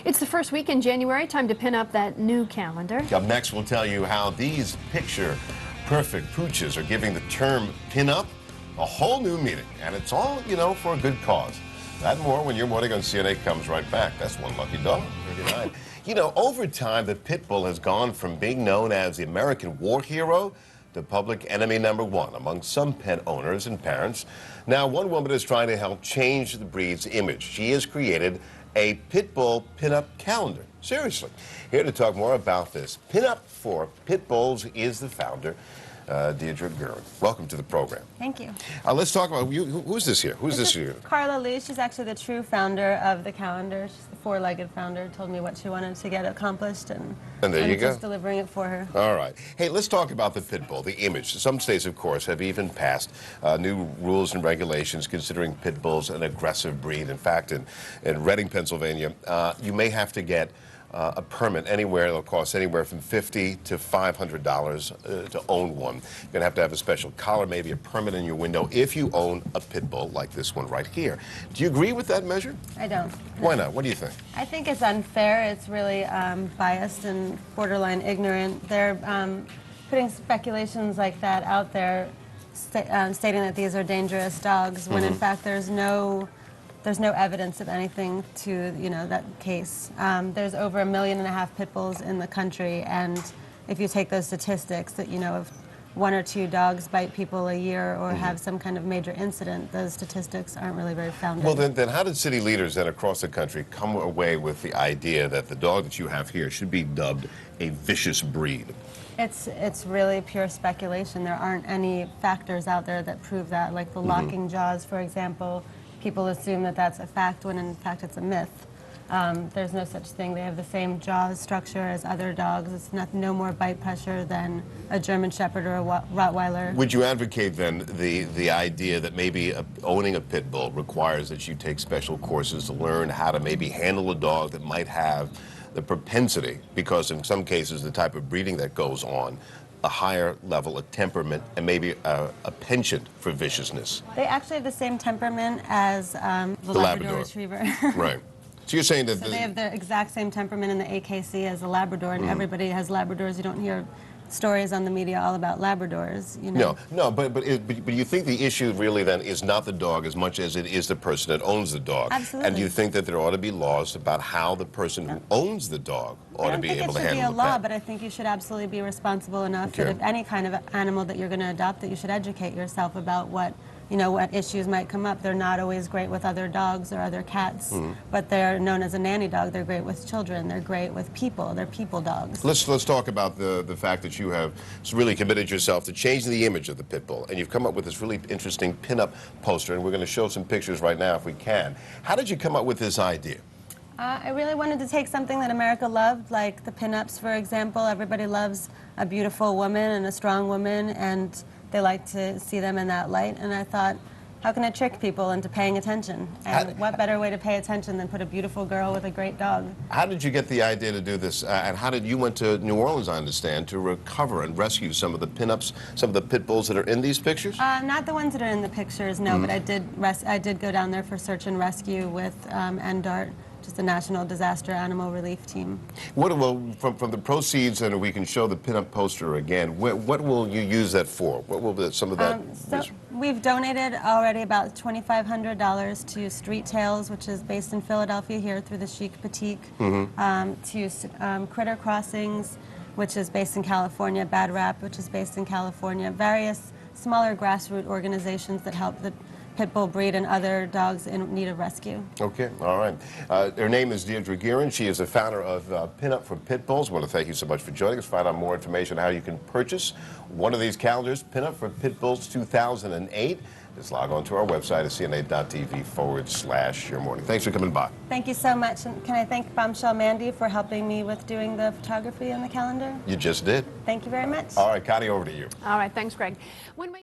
It's the first week in January. Time to pin up that new calendar. Up next, we'll tell you how these picture-perfect pooches are giving the term pin-up a whole new meaning. And it's all, for a good cause. That and more when your morning on CN8 comes right back. That's one lucky dog. 39. Over time, the pit bull has gone from being known as the American war hero to public enemy #1 among some pet owners and parents. Now, one woman is trying to help change the breed's image. She has created a pit bull pinup calendar. Seriously. Here to talk more about this, Pinup for Pitbulls is the founder, Deirdre Guerin. Welcome to the program. Thank you. Let's talk about you. Who's this here? Who's this here? Carla Lee. She's actually the true founder of the calendar. She's the four-legged founder. Told me what she wanted to get accomplished, and there you go. Just delivering it for her. All right. Hey, let's talk about the pit bull, the image. Some states, of course, have even passed new rules and regulations considering pit bulls an aggressive breed. In fact, in Reading, Pennsylvania, you may have to get a permit anywhere. It'll cost anywhere from $50 to $500 to own one. You're going to have a special collar, maybe a permit in your window if you own a pit bull like this one right here. Do you agree with that measure? I don't. Why not? What do you think? I think it's unfair. It's really biased and borderline ignorant. They're putting speculations like that out there, stating that these are dangerous dogs, when in fact there's no evidence of anything to that case. There's over 1.5 million pit bulls in the country, and if you take those statistics that if 1 or 2 dogs bite people a year or have some kind of major incident, those statistics aren't really very founded. Well, then how did city leaders then across the country come away with the idea that the dog that you have here should be dubbed a vicious breed? It's really pure speculation. There aren't any factors out there that prove that, like the locking jaws, for example. People assume that that's a fact when in fact it's a myth. There's no such thing. They have the same jaw structure as other dogs. It's no more bite pressure than a German Shepherd or a Rottweiler. Would you advocate then the idea that maybe owning a pit bull requires that you take special courses to learn how to maybe handle a dog that might have the propensity, because in some cases the type of breeding that goes on, a higher level of temperament and maybe a penchant for viciousness? They actually have the same temperament as the Labrador Retriever. Right. So you're saying that they have the exact same temperament in the AKC as a Labrador, and everybody has Labradors. You don't hear stories on the media all about Labradors, No, but you think the issue really then is not the dog as much as it is the person that owns the dog? Absolutely. And do you think that there ought to be laws about how the person who owns the dog ought to be able to handle it? I don't think it should be a law, but I think you should absolutely be responsible enough that if any kind of animal that you're going to adopt, that you should educate yourself about what issues might come up. They're not always great with other dogs or other cats, but they're known as a nanny dog. They're great with children. They're great with people. They're people dogs. Let's talk about the fact that you have really committed yourself to changing the image of the pit bull, and you've come up with this really interesting pinup poster, and we're going to show some pictures right now if we can. How did you come up with this idea? I really wanted to take something that America loved, like the pinups, for example. Everybody loves a beautiful woman and a strong woman, and they like to see them in that light. And I thought, how can I trick people into paying attention? And what better way to pay attention than put a beautiful girl with a great dog? How did you get the idea to do this? And how did you went to New Orleans, I understand, to recover and rescue some of the pinups, some of the pit bulls that are in these pictures? Not the ones that are in the pictures, no. But I did go down there for search and rescue with NDART, just the National Disaster Animal Relief Team. From the proceeds, and we can show the pinup poster again, what will you use that for? What will some of that... So we've donated already about $2,500 to Street Tales, which is based in Philadelphia here through the Chic Boutique, to Critter Crossings, which is based in California, Bad Rap, which is based in California, various smaller grassroots organizations that help the pit bull breed and other dogs in need of rescue. Okay, all right. Her name is Deirdre Guerin. She is the founder of Pinup for Pitbulls. I want to thank you so much for joining us. Find out more information on how you can purchase one of these calendars, Pinup for Pitbulls 2008. Just log on to our website at cn8.tv/yourmorning. Thanks for coming by. Thank you so much. And can I thank Bombshell Mandy for helping me with doing the photography on the calendar? You just did. Thank you very much. All right, Connie, over to you. All right, thanks, Greg.